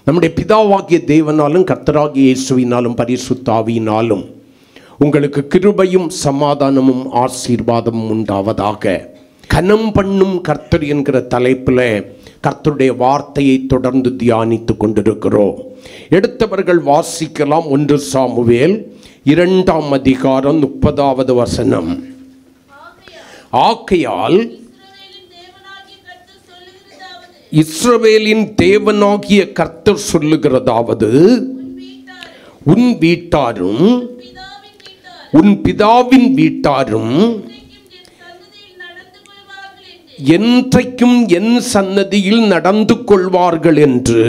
நம்முடைய பிதாவாகிய தேவனாலும் கர்த்தராகிய இயேசுவினாலும் பரிசுத்த ஆவியினாலும் உங்களுக்கு கிருபையும் சமாதானமும் ஆசீர்வாதமும் உண்டாவதாக. கனம் பண்ணும் கர்த்தர் என்கிற தலைப்பில் கர்த்தருடைய வார்த்தையை தொடர்ந்து தியானித்து கொண்டிருக்கிறோம். எடுத்தவர்கள் வாசிக்கலாம். 1 சாமுவேல் 2ஆம் அதிகாரம் 30வது வசனம். ஆகையால் இஸ்ரவேலின் தேவனாகிய கர்த்தர் சொல்லுகிறதாவது, உன் வீட்டாரும் உன் பிதாவின் வீட்டாரும் என்றைக்கும் என் சன்னதியில் நடந்து கொள்வார்கள் என்று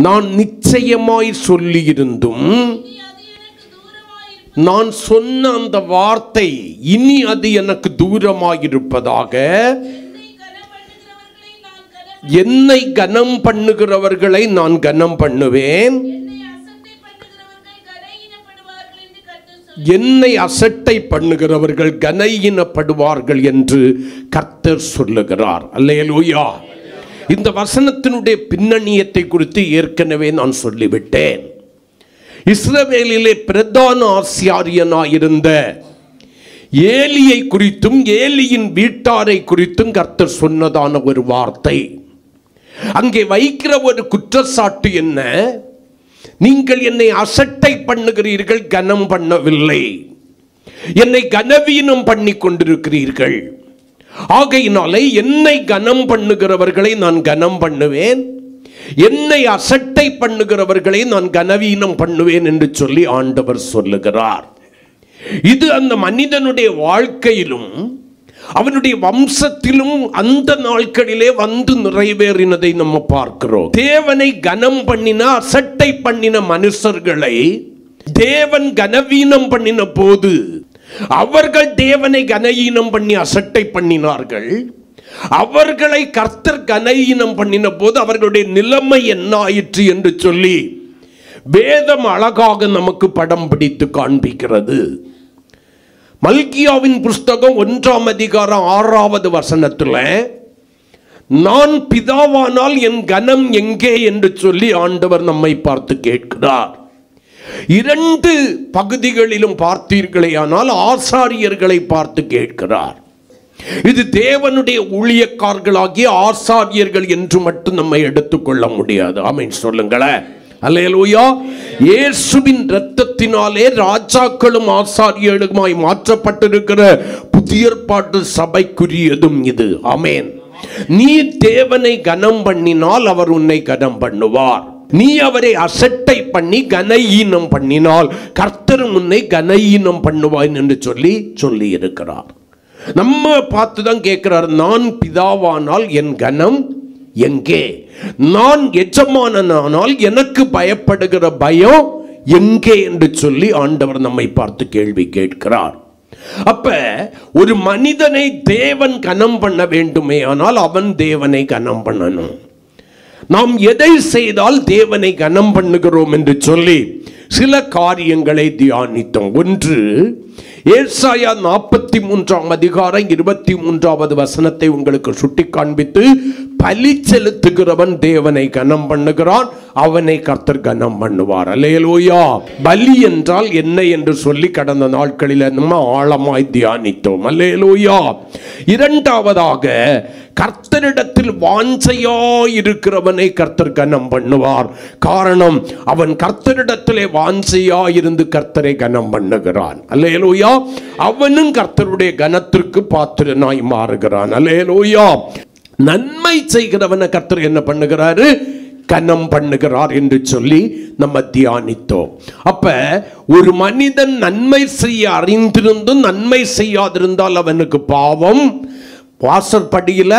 நான் நிச்சயமாய் சொல்லியிருந்தும், நான் சொன்ன அந்த வார்த்தை இனி அது எனக்கு தூரமாயிருப்பதாக, என்னை கனம் பண்ணுகிறவர்களை நான் கனம் பண்ணுவேன், என்னை அசட்டை பண்ணுகிறவர்கள் கனஈனப்படுவார்கள் என்று கர்த்தர் சொல்லுகிறார். அல்லேலூயா. இந்த வசனத்தினுடைய பின்னணியத்தை குறித்து ஏற்கனவே நான் சொல்லிவிட்டேன். இஸ்ரவேலிலே பிரதான ஆசாரியனாயிருந்த ஏலியை குறித்தும் ஏலியின் வீட்டாரை குறித்தும் கர்த்தர் சொன்னதான ஒரு வார்த்தை. அங்கே வைக்கிற ஒரு குற்றச்சாட்டு என்ன? நீங்கள் என்னை அசட்டை பண்ணுகிறீர்கள், கனம் பண்ணவில்லை. என்னை கனவீனம் பண்ணி கொண்டிருக்கிறீர்கள். ஆகையினாலே என்னை கனம் பண்ணுகிறவர்களை நான் கனம் பண்ணுவேன், என்னை அசட்டை பண்ணுகிறவர்களை நான் கனவீனம் பண்ணுவேன் என்று சொல்லி ஆண்டவர் சொல்லுகிறார். இது அந்த மனிதனுடைய வாழ்க்கையிலும் அவனுடைய வம்சத்திலும் அந்த நாட்களிலே வந்து நிறைவேறினதை நம்ம பார்க்கிறோம். தேவனை கனம் பண்ணின அசட்டை பண்ணின மனுஷர்களை தேவன் கனவீனம் பண்ணின போது அவர்கள் தேவனை கனஈனம் பண்ணி அசட்டை பண்ணினார்கள். அவர்களை கர்த்தர் கனஈனம் பண்ணின போது அவர்களுடைய நிலைமை என்ன ஆயிற்று என்று சொல்லி வேதம் அழகாக நமக்கு படம் பிடித்து காண்பிக்கிறது. மல்கியாவின் புஸ்தகம் 1ஆம் அதிகாரம் 6வது வசனத்தில், நான் பிதாவானால் என் கனம் எங்கே என்று சொல்லி ஆண்டவர் நம்மை பார்த்து கேட்கிறார். 2 பகுதிகளிலும் பார்த்தீர்களேயானால் ஆசாரியர்களை பார்த்து கேட்கிறார். இது தேவனுடைய ஊழியக்காரர்களாகிய ஆசாரியர்கள் என்று மட்டும் நம்ம எடுத்துக்கொள்ள முடியாது. ஆமென் சொல்லுங்களேன். அல்லேலூயா. இயேசுவின் இரத்தத்தினாலே ராஜாக்களும் ஆசாரியர்களுமாய் மாற்றப்பட்டிருக்கிற புதிய ஏற்பாட்டு சபைக்குரியதும் இது. ஆமென். நீ தேவனை கனம் பண்ணினால் அவர் உன்னை கனம் பண்ணுவார். நீ அவரை அசட்டை பண்ணி கனஈனம் பண்ணினால் கர்த்தர் உன்னை கனஈனம் பண்ணுவாய் என்று சொல்லி இருக்கிறார். நம்ம பார்த்துதான் கேட்கிறார், நான் பிதாவானால் என் கனம் எங்கே? நான் எஜமானனானால் எனக்கு பயப்படுகிற பயம் எங்கே என்று சொல்லி ஆண்டவர் நம்மை பார்த்து கேள்வி கேட்கிறார். அப்ப ஒரு மனிதனை தேவன் கனம் பண்ண வேண்டுமே ஆனால் அவன் தேவனை கனம் பண்ணணும். நாம் எதை செய்தால் தேவனை கனம் பண்ணுகிறோம் என்று சொல்லி சில காரியங்களை தியானித்தோம். ஒன்று, ஏசாயா 43ஆம் அதிகாரம் 23வது வசனத்தை உங்களுக்கு சுட்டி காண்பித்து, பலி செலுத்துகிறவன் தேவனை கனம் பண்ணுகிறான், அவனை கர்த்தர் கனம் பண்ணுவார். அல்லேலூயா. பலி என்றால் என்ன என்று சொல்லி கடந்த நாட்களில் நம்ம ஆழமாய் தியானித்தோம். அல்லேலூயா. இரண்டாவதாக, கர்த்தரிடத்தில் வாஞ்சையாயிருக்கிறவனை கர்த்தர் கனம் பண்ணுவார். காரணம், அவன் கர்த்தரிடத்திலே வாஞ்சையாயிருந்து கர்த்தரை கனம் பண்ணுகிறான். அல்லேலூயா. அவனும் கர்த்தருடைய கனத்திற்கு பாத்திரனாய் மாறுகிறான். அல்லேலூயா. நன்மை செய்கிறவனை கர்த்தர் என்ன பண்ணுகிறாரு? கனம் பண்ணுகிறார் என்று சொல்லி நம்ம தியானித்தோம். அப்ப ஒரு மனிதன் நன்மை செய்ய அறிந்திருந்தும் நன்மை செய்யாதிருந்தால் அவனுக்கு பாவம், வாசற்படியில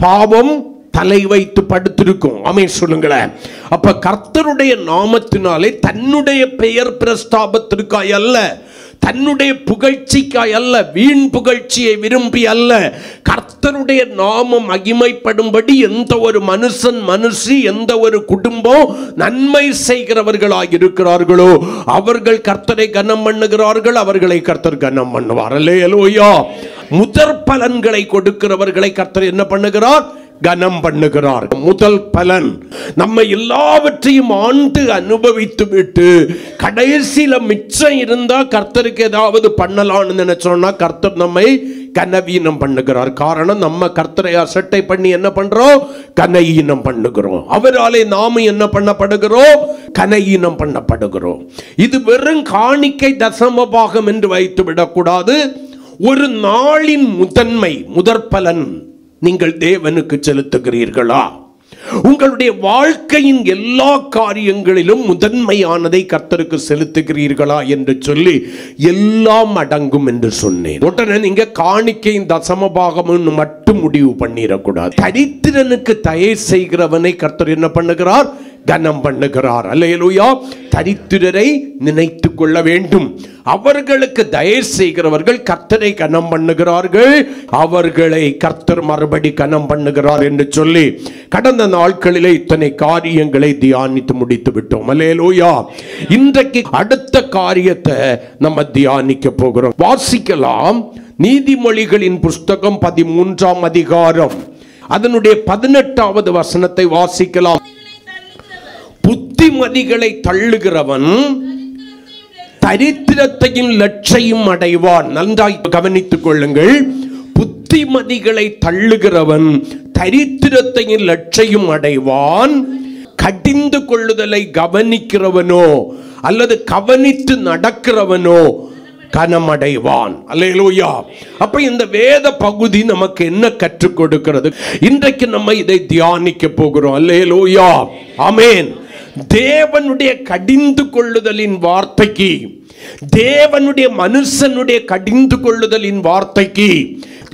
பாவம் தலை வைத்து படுத்திருக்கும். ஆமென் சொல்லுங்களேன். அப்ப கர்த்தருடைய நாமத்தினாலே தன்னுடைய பெயர் பிரஸ்தாபத்திற்காய் அல்ல, தன்னுடைய புகழ்ச்சிக்காய் அல்ல, வீண் புகழ்ச்சியை விரும்பி அல்ல, கர்த்தருடைய நாமம் மகிமைப்படும்படி எந்த ஒரு மனுஷன் மனுஷி எந்த ஒரு குடும்பம் நன்மை செய்கிறவர்களாக இருக்கிறார்களோ அவர்கள் கர்த்தரை கனம் பண்ணுகிறார்கள், அவர்களை கர்த்தர் கனம் பண்ணுவார். அல்லேலூயா. முதற் பலன்களை கொடுக்கிறவர்களை கர்த்தர் என்ன பண்ணுகிறார்? கனம் பண்ணுகிறார். முதல் பலன் நம்ம எல்லாவற்றையும் ஆண்டு அனுபவித்து விட்டு கடைசியில மிச்சம் இருந்தா கர்த்தருக்கு ஏதாவது பண்ணலாம்னு நினைச்சோம்னா கர்த்தர் நம்மை கனவீனம் பண்ணுகிறார். காரணம், நம்ம கர்த்தரை அசட்டை பண்ணி என்ன பண்றோம்? கனஈனம் பண்ணுகிறோம். அவராலே நாம என்ன பண்ணப்படுகிறோம்? கனஈனம் பண்ணப்படுகிறோம். இது வெறும் காணிக்கை தசம பாகம் என்று வைத்து விடக்கூடாது. ஒரு நாளின் முதற்பலன் நீங்கள் தேவனுக்கு செலுத்துகிறீர்களா? உங்களுடைய வாழ்க்கையின் எல்லா காரியங்களிலும் முதன்மையானதை கர்த்தருக்கு செலுத்துகிறீர்களா என்று சொல்லி எல்லாம் அடங்கும் என்று சொன்னேன். உடனே நீங்க காணிக்கையின் தசம பாகம் மட்டும் முடிவு பண்ணிடக்கூடாது. தரித்திரனுக்கு தயை செய்கிறவனை கர்த்தர் என்ன பண்ணுகிறார்? கனம் பண்ணுகிறார். அல்லேலூயா. தரித்திரரை நினைத்து கொள்ள வேண்டும். அவர்களுக்கு தயை செய்கிறவர்கள் கர்த்தரை கனம் பண்ணுகிறார்கள், அவர்களை கர்த்தர் மறுபடி கனம் பண்ணுகிறார் என்று சொல்லி கடந்த நாட்களிலே இத்தனை காரியங்களை தியானித்து முடித்து விட்டோம். அல்லேலூயா. இன்றைக்கு அடுத்த காரியத்தை நம்ம தியானிக்க போகிறோம். வாசிக்கலாம். நீதிமொழிகளின் புஸ்தகம் 13ஆம் அதிகாரம் அதனுடைய 18வது வசனத்தை வாசிக்கலாம். புத்திமதிகளை தள்ளுகிறவன் தரித்திரத்தையும் லட்சையும் அடைவான். நன்றாய் கவனித்துக் கொள்ளுங்கள். புத்திமதிகளை தள்ளுகிறவன் தரித்திரத்தையும் லட்சையும் அடைவான். கடிந்து கொள்ளுதலை கவனிக்கிறவனோ அல்லது கவனித்து நடக்கிறவனோ கனமடைவான். அல்லேலூயா. அப்ப இந்த வேத பகுதி நமக்கு என்ன கற்றுக் கொடுக்கிறது? இன்றைக்கு நம்ம இதை தியானிக்க போகிறோம். அல்லேலூயா. ஆமென். தேவனுடைய கடிந்து கொள்ளுதலின் வார்த்தைக்கு, தேவனுடைய மனுஷனுடைய கடிந்து கொள்ளுதலின் வார்த்தைக்கு,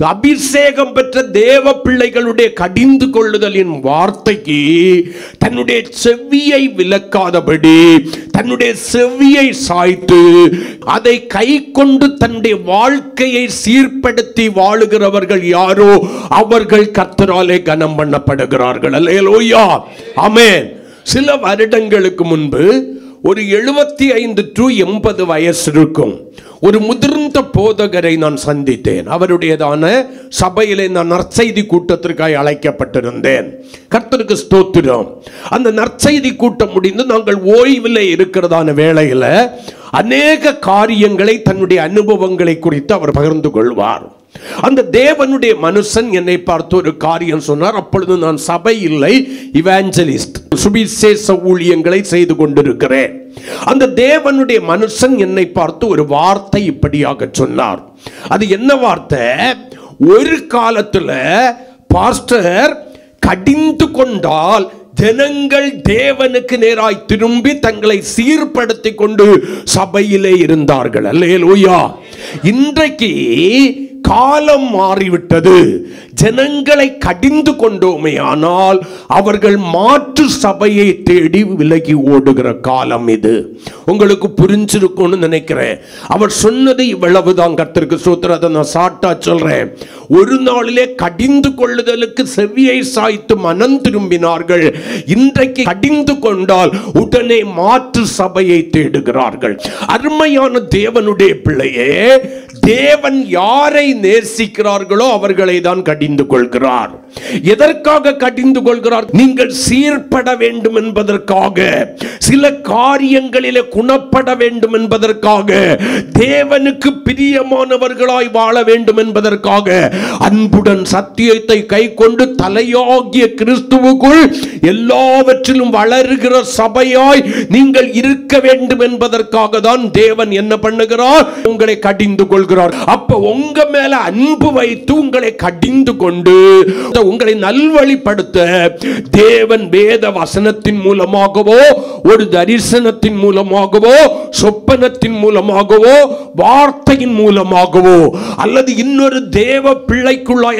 அபிஷேகம் பெற்ற தேவ பிள்ளைகளுடைய கடிந்து கொள்ளுதலின் வார்த்தைக்கு தன்னுடைய செவியை விலக்காதபடி தன்னுடைய செவியை சாய்த்து அதை கை கொண்டு தன்னுடைய வாழ்க்கையை சீர்படுத்தி வாழுகிறவர்கள் யாரோ அவர்கள் கர்த்தராலே கனம் பண்ணப்படுகிறார்கள். அல்லேலூயா. ஆமென். சில வருடங்களுக்கு முன்பு ஒரு 75 to 80 வயசு இருக்கும் ஒரு முதிர்ந்த போதகரை நான் சந்தித்தேன். அவருடையதான சபையிலே நான் நற்செய்தி கூட்டத்திற்காக அழைக்கப்பட்டிருந்தேன். கர்த்தருக்கு ஸ்தோத்திரம். அந்த நற்செய்தி கூட்டம் முடிந்து நாங்கள் ஓய்வில் இருக்கிறதான வேளையில் அநேக காரியங்களை தன்னுடைய அனுபவங்களை குறித்து அவர் பகிர்ந்து கொள்வார். அந்த தேவனுடைய மனுஷன் என்னை பார்த்து ஒரு காரியம் சொன்னார். அப்பொழுது நான் சபை இல்லை, இவாஞ்சலிஸ்ட், சுவிசேஷ ஊழியங்களை செய்து கொண்டிருக்கிறேன். அந்த தேவனுடைய மனுஷன் என்னை பார்த்து ஒரு வார்த்தை இப்படியாக சொன்னார். அது என்ன வார்த்தை? ஒரு காலத்துல பாஸ்டர் கடிந்து கொண்டால் ஜனங்கள் தேவனுக்கு நேராய் திரும்பி தங்களை சீர்படுத்திக் கொண்டு சபையிலே இருந்தார்கள். அல்லேலூயா. இன்றைக்கு காலம் மாறிவிட்டது. ஜனங்களை கடிந்து கொண்டோமே ஆனால் அவர்கள் மாற்று சபையை தேடி விலகி ஓடுகிற காலம் இது. உங்களுக்கு புரிஞ்சிருக்கும்னு நினைக்கிறேன். அவர் சொன்னது இவ்வளவுதான். கர்த்தருக்கு ஸ்தோத்திரம். அதை நான் சாட்டா சொல்றேன். ஒரு நாளிலே கடிந்து கொள்ளுதலுக்கு செவியை சாய்த்து மனம் திரும்பினார்கள். இன்றைக்கு கடிந்து கொண்டால் உடனே மாற்று சபையை தேடுகிறார்கள். அருமையான தேவனுடைய பிள்ளையே, தேவன் யாரை நேசிக்கிறார்களோ அவர்களை தான் கடிந்து கொள்கிறார். எதற்காக கடிந்து கொள்கிறார்? நீங்கள் சீர்பட வேண்டும் என்பதற்காக, சில காரியங்களிலே குணப்பட வேண்டும் என்பதற்காக, தேவனுக்கு பிரியமானவர்களாய் வாழ வேண்டும் என்பதற்காக, அன்புடன் சத்தியத்தை கை கொண்டு தலையாகிய கிறிஸ்துவுக்குள் எல்லாவற்றிலும் வளருகிற சபையாய் நீங்கள் இருக்க வேண்டும் என்பதற்காக தான் தேவன் என்ன பண்ணுகிறார்? உங்களை கடிந்து கொள்கிறார். அப்ப உங்க மேல அன்பு வைத்து உங்களை கடிந்து கொண்டு உங்களை நல்வழிப்படுத்த தேவன் வேத வசனத்தின் மூலமாகவோ, ஒரு தரிசனத்தின் மூலமாகவோ, சொப்பனத்தின் மூலமாகவோ, வார்த்தையின் மூலமாகவோ, அல்லது இன்னொரு தேவ பிள்ளைக்குள்ளாய்